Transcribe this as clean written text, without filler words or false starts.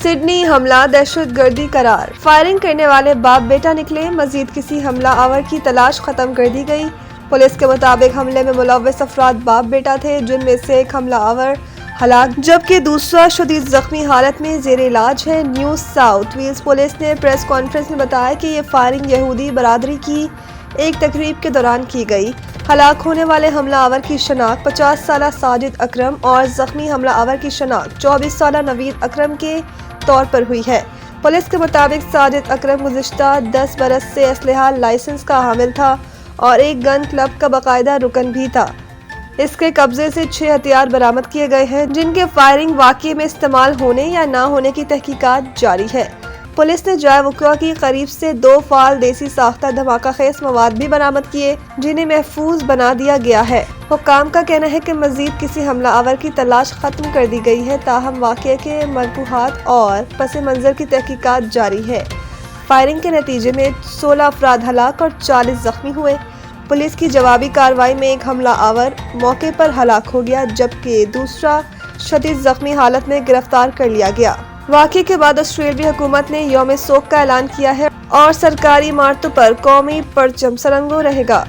Sydney حملہ دہشت گردی قرار، فائرنگ کرنے والے باپ بیٹا نکلے، مزید کسی حملہ آور کی تلاش ختم کر دی گئی۔ پولیس کے مطابق حملے میں ملوث افراد باپ بیٹا تھے، جن میں سے ایک حملہ آور ہلاک جبکہ دوسرا شدید زخمی حالت میں زیر علاج ہے۔ نیو ساؤتھ ویلز پولیس نے پریس کانفرنس میں بتایا کہ یہ فائرنگ یہودی برادری کی ایک تقریب کے دوران کی گئی۔ ہلاک ہونے والے حملہ آور کی شناخت 50 سالہ ساجد اکرم اور زخمی حملہ آور کی شناخت 24 سالہ نوید اکرم کے طور پر ہوئی ہے۔ پولیس کے مطابق ساجد اکرم گزشتہ 10 برس سے اسلحہ لائسنس کا حامل تھا اور ایک گن کلب کا باقاعدہ رکن بھی تھا۔ اس کے قبضے سے 6 ہتھیار برآمد کیے گئے ہیں، جن کے فائرنگ واقعے میں استعمال ہونے یا نہ ہونے کی تحقیقات جاری ہے۔ پولیس نے جائے وقوع کی قریب سے 2 فعال دیسی ساختہ دھماکہ خیز مواد بھی برآمد کیے، جنہیں محفوظ بنا دیا گیا ہے۔ حکام کا کہنا ہے کہ مزید کسی حملہ آور کی تلاش ختم کر دی گئی ہے، تاہم واقعے کے مربوحات اور پس منظر کی تحقیقات جاری ہے۔ فائرنگ کے نتیجے میں 16 افراد ہلاک اور 40 زخمی ہوئے۔ پولیس کی جوابی کارروائی میں ایک حملہ آور موقع پر ہلاک ہو گیا جبکہ دوسرا شدید زخمی حالت میں گرفتار کر لیا گیا۔ واقعے کے بعد آسٹریلوی حکومت نے یوم سوگ کا اعلان کیا ہے اور سرکاری عمارتوں پر قومی پرچم سرنگوں رہے گا۔